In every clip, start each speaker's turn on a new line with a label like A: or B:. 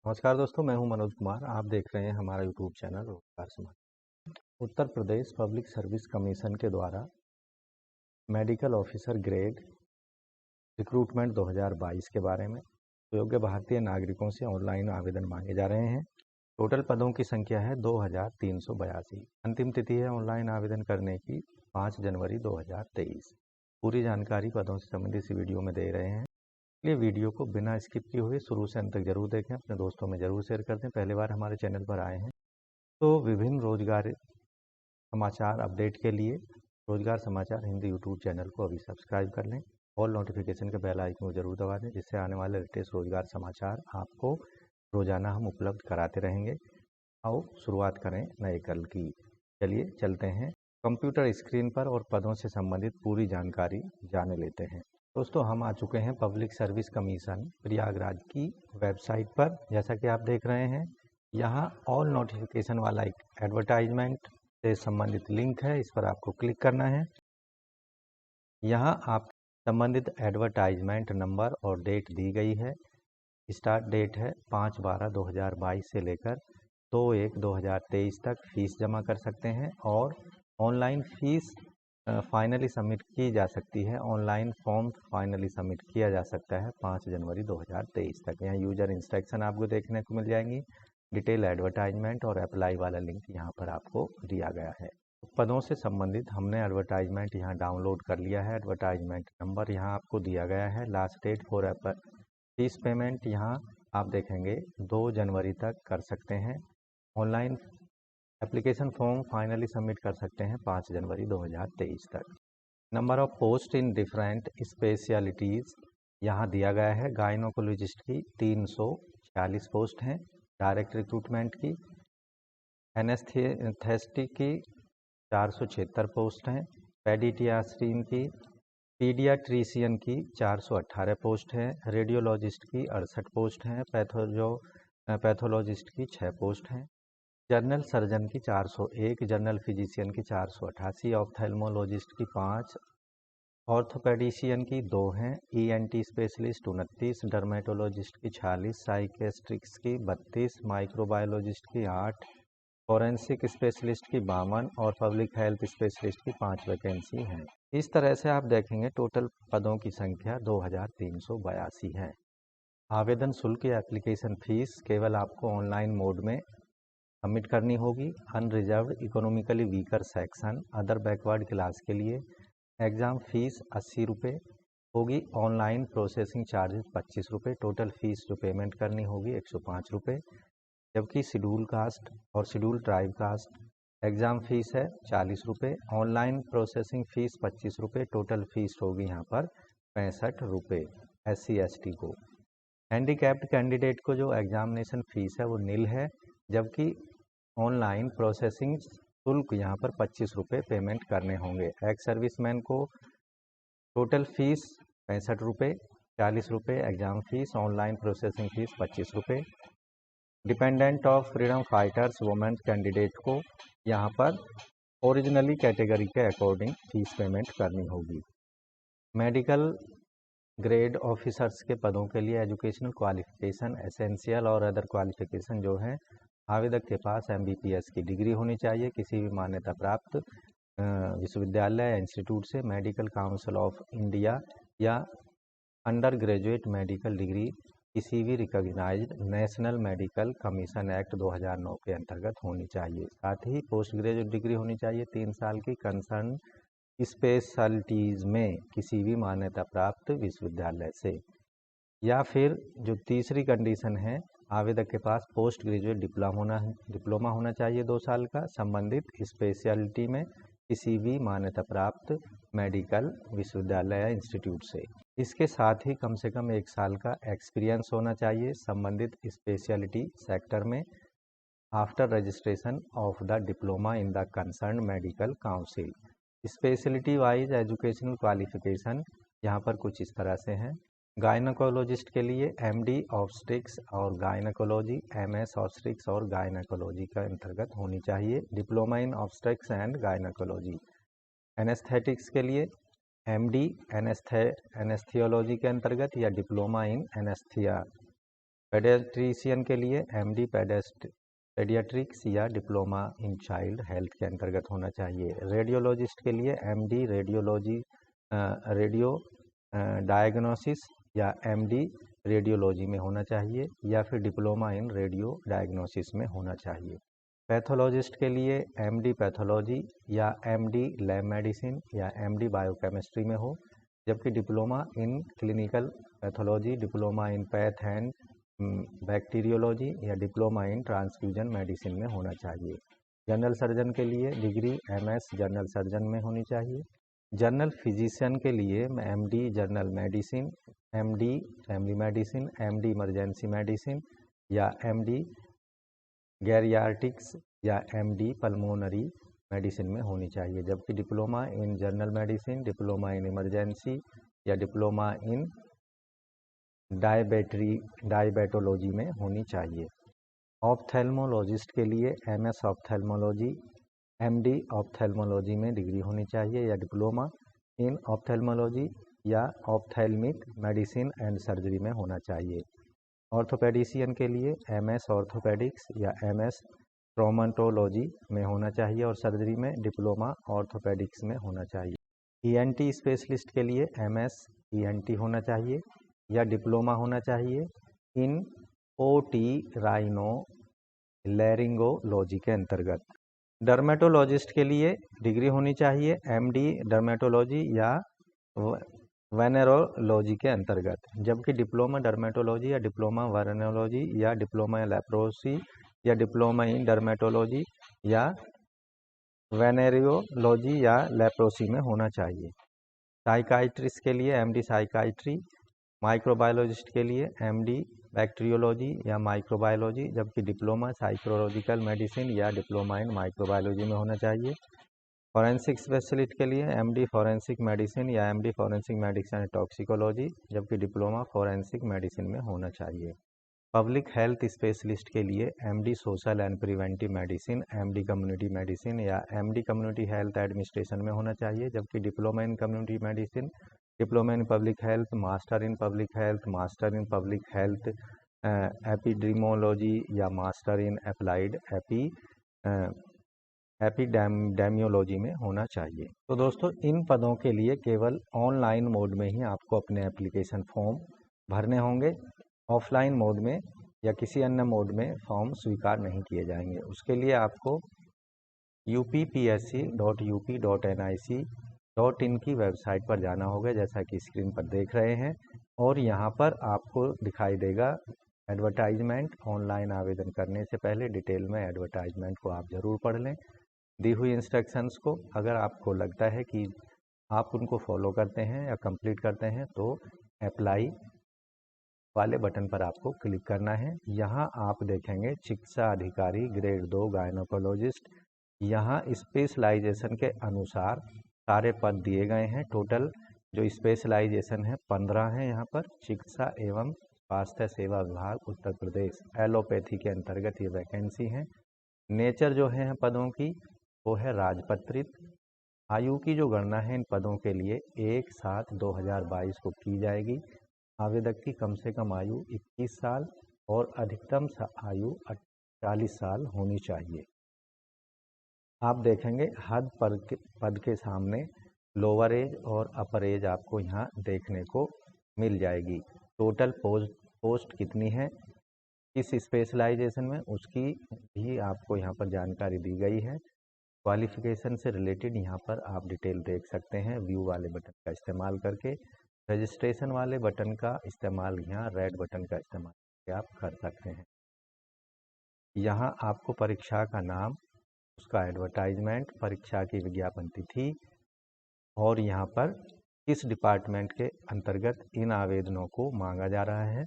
A: नमस्कार दोस्तों, मैं हूं मनोज कुमार। आप देख रहे हैं हमारा यूट्यूब चैनल रोजगार समाचार। Uttar Pradesh public service commission के द्वारा मेडिकल ऑफिसर ग्रेड रिक्रूटमेंट 2022 के बारे में योग्य भारतीय नागरिकों से ऑनलाइन आवेदन मांगे जा रहे हैं। टोटल पदों की संख्या है 2382। अंतिम तिथि है ऑनलाइन आवेदन करने की 5 जनवरी 2023। पूरी जानकारी पदों से संबंधित इस वीडियो में दे रहे हैं। ये वीडियो को बिना स्किप किए हुए शुरू से अंत तक जरूर देखें, अपने दोस्तों में जरूर शेयर कर दें। पहली बार हमारे चैनल पर आए हैं तो विभिन्न रोजगार समाचार अपडेट के लिए रोजगार समाचार हिंदी यूट्यूब चैनल को अभी सब्सक्राइब कर लें और नोटिफिकेशन के बेल आइकन को जरूर दबा दें, जिससे आने वाले लेटेस्ट रोजगार समाचार आपको रोजाना हम उपलब्ध कराते रहेंगे। आओ शुरुआत करें नए कल की। चलिए चलते हैं कंप्यूटर स्क्रीन पर और पदों से संबंधित पूरी जानकारी जान लेते हैं। दोस्तों, हम आ चुके हैं पब्लिक सर्विस कमीशन प्रयागराज की वेबसाइट पर। जैसा कि आप देख रहे हैं, यहाँ ऑल नोटिफिकेशन वाला एक एडवर्टाइजमेंट से संबंधित लिंक है, इस पर आपको क्लिक करना है। यहाँ आप संबंधित एडवर्टाइजमेंट नंबर और डेट दी गई है। स्टार्ट डेट है 5/12/2022 से लेकर 2/1/2023 तक फीस जमा कर सकते हैं और ऑनलाइन फीस फाइनली सबमिट की जा सकती है। ऑनलाइन फॉर्म फाइनली सबमिट किया जा सकता है 5 जनवरी 2023 तक। यहाँ यूजर इंस्ट्रक्शन आपको देखने को मिल जाएंगी। डिटेल एडवर्टाइजमेंट और अप्लाई वाला लिंक यहाँ पर आपको दिया गया है। पदों से संबंधित हमने एडवर्टाइजमेंट यहाँ डाउनलोड कर लिया है। एडवर्टाइजमेंट नंबर यहाँ आपको दिया गया है। Last date for fees payment यहाँ आप देखेंगे 2 जनवरी तक कर सकते हैं। Online application form finally submit कर सकते हैं 5 जनवरी 2023 तक। Number of post in different specialities यहाँ दिया गया है। गायनोकोलॉजिस्ट की 346 पोस्ट हैं, डायरेक्ट रिक्रूटमेंट की। एनेस्थेटिक की 476 पोस्ट हैं, पेडियाट्रिशियन की, पीडियाट्रिशियन की 418 पोस्ट हैं, रेडियोलॉजिस्ट की 68 पोस्ट हैं, पैथोलॉजिस्ट की 6 पोस्ट हैं, जनरल सर्जन की 401, जनरल फिजिशियन की 488, ऑप्थेल्मोलॉजिस्ट की 5, ऑर्थोपेडिशियन की 2 हैं, ईएनटी स्पेशलिस्ट 29, डर्मेटोलॉजिस्ट की 46, साइकेट्रिक्स की 32, माइक्रोबायोलॉजिस्ट की 8, फॉरेंसिक स्पेशलिस्ट की 52 और पब्लिक हेल्थ स्पेशलिस्ट की 5 वैकेंसी हैं। इस तरह से आप देखेंगे टोटल पदों की संख्या 2382 है। आवेदन शुल्क या एप्लीकेशन फीस केवल आपको ऑनलाइन मोड में सबमिट करनी होगी। Unreserved economically weaker section other backward class के लिए एग्ज़ाम फीस 80 रुपये होगी। ऑनलाइन प्रोसेसिंग चार्जेस 25 रुपये। टोटल फीस जो पेमेंट करनी होगी 105 रुपये। जबकि शेड्यूल कास्ट और schedule tribe caste exam fees है 40 रुपये। ऑनलाइन प्रोसेसिंग फ़ीस 25 रुपये। टोटल फीस होगी यहाँ पर 65 रुपये SC/ST को। हैंडीकैप्ड कैंडिडेट को जो एग्जामिनेशन फ़ीस है वो नील है, जबकि ऑनलाइन प्रोसेसिंग शुल्क यहाँ पर 25 रुपये पेमेंट करने होंगे। एक्स सर्विसमैन को टोटल फीस 65 रुपये, 40 रुपये exam fees, online processing fees 25 रुपये। Dependent of freedom fighters women candidate को यहाँ पर ओरिजिनली कैटेगरी के अकॉर्डिंग फीस पेमेंट करनी होगी। मेडिकल ग्रेड ऑफिसर्स के पदों के लिए एजुकेशनल क्वालिफिकेशन एसेंशियल और अदर क्वालिफिकेशन जो है, आवेदक के पास MBBS की डिग्री होनी चाहिए किसी भी मान्यता प्राप्त विश्वविद्यालय या इंस्टीट्यूट से। मेडिकल काउंसिल ऑफ इंडिया या अंडर ग्रेजुएट मेडिकल डिग्री किसी भी recognised national medical commission act 2009 के अंतर्गत होनी चाहिए। साथ ही पोस्ट ग्रेजुएट डिग्री होनी चाहिए 3 साल की कंसर्न स्पेशलिटीज़ में किसी भी मान्यता प्राप्त विश्वविद्यालय से। या फिर जो तीसरी कंडीशन है, आवेदक के पास पोस्ट ग्रेजुएट डिप्लोमा होना चाहिए 2 साल का संबंधित स्पेशलिटी में किसी भी मान्यता प्राप्त मेडिकल विश्वविद्यालय या इंस्टीट्यूट से। इसके साथ ही कम से कम 1 साल का एक्सपीरियंस होना चाहिए संबंधित स्पेशलिटी सेक्टर में after registration of the diploma in the concern medical council. Speciality wise educational qualification यहाँ पर कुछ इस तरह से हैं। गायनोकोलॉजिस्ट के लिए MD ऑब्स्ट्रिक्स और गायनोकोलॉजी, MS ऑब्स्ट्रिक्स और गायनोकोलॉजी के अंतर्गत होनी चाहिए। Diploma in obstetrics and gynaecology. Anaesthetics के लिए MD एनेस्थियोलॉजी के अंतर्गत या डिप्लोमा इन एनेस्थिया पेडियाट्रिशियन के लिए MD पेडियाट्रिक्स या डिप्लोमा इन चाइल्ड हेल्थ के अंतर्गत होना चाहिए। रेडियोलॉजिस्ट के लिए MD रेडियोलॉजी रेडियो डायग्नोसिस या MD रेडियोलॉजी में होना चाहिए या फिर डिप्लोमा इन रेडियो डायग्नोसिस में होना चाहिए। पैथोलॉजिस्ट के लिए MD पैथोलॉजी या MD लैब मेडिसिन या MD बायोकेमिस्ट्री में हो, जबकि diploma in clinical pathology, diploma in path and bacteriology या डिप्लोमा इन ट्रांसफ्यूजन मेडिसिन में होना चाहिए। जनरल सर्जन के लिए डिग्री MS जनरल सर्जन में होनी चाहिए। जनरल फिजिशियन के लिए MD general medicine, MD family medicine, MD emergency medicine या MD गैरियाट्रिक्स या MD पल्मोनरी मेडिसिन में होनी चाहिए, जबकि diploma in general medicine, diploma in emergency या डिप्लोमा इन डायबेटोलॉजी में होनी चाहिए। ऑप्थेल्मोलॉजिस्ट के लिए MS ऑप्थेल्मोलॉजी, MD ऑप्थेल्मोलॉजी में डिग्री होनी चाहिए या डिप्लोमा इन ऑप्थेल्मोलॉजी या ऑप्थेल्मिक मेडिसिन एंड सर्जरी में होना चाहिए। ऑर्थोपेडिशियन के लिए MS ऑर्थोपेडिक्स या MS ट्रोमेटोलॉजी में होना चाहिए और सर्जरी में डिप्लोमा ऑर्थोपेडिक्स में होना चाहिए। ENT स्पेशलिस्ट के लिए MS ENT होना चाहिए या डिप्लोमा होना चाहिए इन OT राइनो लैरिंगोलॉजी के अंतर्गत। डर्मेटोलॉजिस्ट के लिए डिग्री होनी चाहिए MD डर्मेटोलॉजी या वेनेरोलॉजी के अंतर्गत, जबकि डिप्लोमा डर्मेटोलॉजी या डिप्लोमा वेनेरोलॉजी या डिप्लोमा लेप्रोसी या डिप्लोमा इन डर्मेटोलॉजी या वेनेरियोलॉजी या लेप्रोसी में होना चाहिए। साइकाइट्रिस्ट के लिए MD साइकाइट्री, माइक्रोबायोलॉजिस्ट के लिए MD बैक्टीरियोलॉजी या माइक्रोबायोलॉजी, जबकि डिप्लोमा साइकोलॉजिकल मेडिसिन या डिप्लोमा इन माइक्रोबायोलॉजी में होना चाहिए। फॉरेंसिक स्पेशलिस्ट के लिए MD फॉरेंसिक मेडिसिन या MD forensic medicine and toxicology, जबकि डिप्लोमा फॉरेंसिक मेडिसिन में होना चाहिए। पब्लिक हेल्थ स्पेशलिस्ट के लिए MD social and preventive medicine, MD community medicine या MD कम्युनिटी हेल्थ एडमिनिस्ट्रेशन में होना चाहिए, जबकि diploma in community medicine, diploma in public health, master in public health, master in public health epidemiology या master in applied epidemiology में होना चाहिए। तो दोस्तों, इन पदों के लिए केवल ऑनलाइन मोड में ही आपको अपने एप्लीकेशन फॉर्म भरने होंगे। ऑफलाइन मोड में या किसी अन्य मोड में फॉर्म स्वीकार नहीं किए जाएंगे। उसके लिए आपको uppsc.up.nic.in की वेबसाइट पर जाना होगा, जैसा कि स्क्रीन पर देख रहे हैं, और यहाँ पर आपको दिखाई देगा एडवर्टाइजमेंट। ऑनलाइन आवेदन करने से पहले डिटेल में एडवर्टाइजमेंट को आप ज़रूर पढ़ लें, दी हुई इंस्ट्रक्शंस को। अगर आपको लगता है कि आप उनको फॉलो करते हैं या कंप्लीट करते हैं तो अप्लाई वाले बटन पर आपको क्लिक करना है। यहाँ आप देखेंगे चिकित्सा अधिकारी ग्रेड 2 गायनोकोलॉजिस्ट। यहाँ स्पेशलाइजेशन के अनुसार सारे पद दिए गए हैं। टोटल जो स्पेशलाइजेशन है 15 हैं। यहाँ पर चिकित्सा एवं स्वास्थ्य सेवा विभाग उत्तर प्रदेश एलोपैथी के अंतर्गत ये वैकेंसी हैं। नेचर जो है पदों की वो है राजपत्रित। आयु की जो गणना है इन पदों के लिए 1/7/2022 को की जाएगी। आवेदक की कम से कम आयु 21 साल और अधिकतम आयु 40 साल होनी चाहिए। आप देखेंगे हद पद के सामने लोअर एज और अपर एज आपको यहाँ देखने को मिल जाएगी। टोटल पोस्ट कितनी है इस स्पेशलाइजेशन में, उसकी भी आपको यहाँ पर जानकारी दी गई है। क्वालिफिकेशन से रिलेटेड यहाँ पर आप डिटेल देख सकते हैं व्यू वाले बटन का इस्तेमाल करके। रजिस्ट्रेशन वाले बटन का इस्तेमाल यहाँ रेड बटन का इस्तेमाल करके आप कर सकते हैं। यहाँ आपको परीक्षा का नाम, उसका एडवर्टाइजमेंट, परीक्षा की विज्ञापन तिथि और यहाँ पर किस डिपार्टमेंट के अंतर्गत इन आवेदनों को मांगा जा रहा है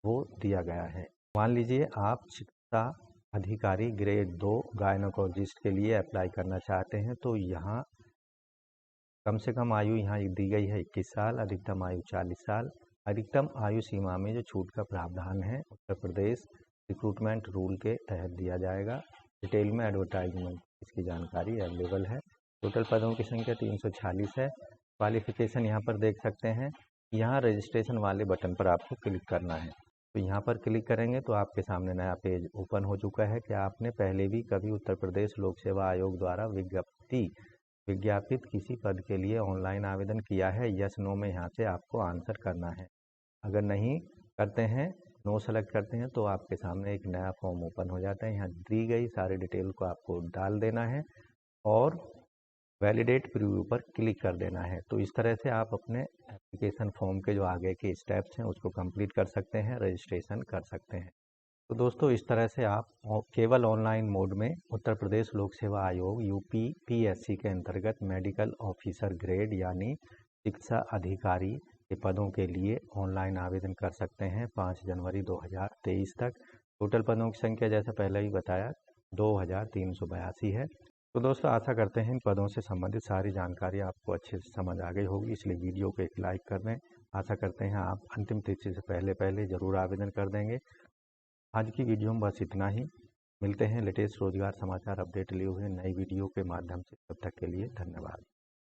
A: वो दिया गया है। मान लीजिए आप चिकित्सा अधिकारी ग्रेड 2 गायनोकोलॉजिस्ट के लिए अप्लाई करना चाहते हैं, तो यहाँ कम से कम आयु यहाँ दी गई है 21 साल, अधिकतम आयु 40 साल। अधिकतम आयु सीमा में जो छूट का प्रावधान है उत्तर प्रदेश रिक्रूटमेंट रूल के तहत दिया जाएगा। डिटेल में एडवर्टाइजमेंट इसकी जानकारी अवेलेबल है। टोटल पदों की संख्या 346 है। क्वालिफिकेशन यहाँ पर देख सकते हैं। यहाँ रजिस्ट्रेशन वाले बटन पर आपको क्लिक करना है। तो यहाँ पर क्लिक करेंगे तो आपके सामने नया पेज ओपन हो चुका है। क्या आपने पहले भी कभी उत्तर प्रदेश लोक सेवा आयोग द्वारा विज्ञापित किसी पद के लिए ऑनलाइन आवेदन किया है? यस नो में यहाँ से आपको आंसर करना है। अगर नहीं करते हैं, नो सेलेक्ट करते हैं, तो आपके सामने एक नया फॉर्म ओपन हो जाता है। यहाँ दी गई सारी डिटेल को आपको डाल देना है और वैलिडेट प्रीव्यू पर क्लिक कर देना है। तो इस तरह से आप अपने एप्लीकेशन फॉर्म के जो आगे के स्टेप्स हैं उसको कंप्लीट कर सकते हैं, रजिस्ट्रेशन कर सकते हैं। तो दोस्तों, इस तरह से आप केवल ऑनलाइन मोड में उत्तर प्रदेश लोक सेवा आयोग यूपी पीएससी के अंतर्गत मेडिकल ऑफिसर ग्रेड यानी शिक्षा अधिकारी के पदों के लिए ऑनलाइन आवेदन कर सकते हैं 5 जनवरी 2023 तक। टोटल पदों की संख्या जैसा पहले ही बताया 2382 है। तो दोस्तों, आशा करते हैं इन पदों से संबंधित सारी जानकारी आपको अच्छे से समझ आ गई होगी, इसलिए वीडियो को एक लाइक कर दें। आशा करते हैं आप अंतिम तिथि से पहले ज़रूर आवेदन कर देंगे। आज की वीडियो में बस इतना ही। मिलते हैं लेटेस्ट रोजगार समाचार अपडेट लिए हुए नई वीडियो के माध्यम से। तब तक के लिए धन्यवाद।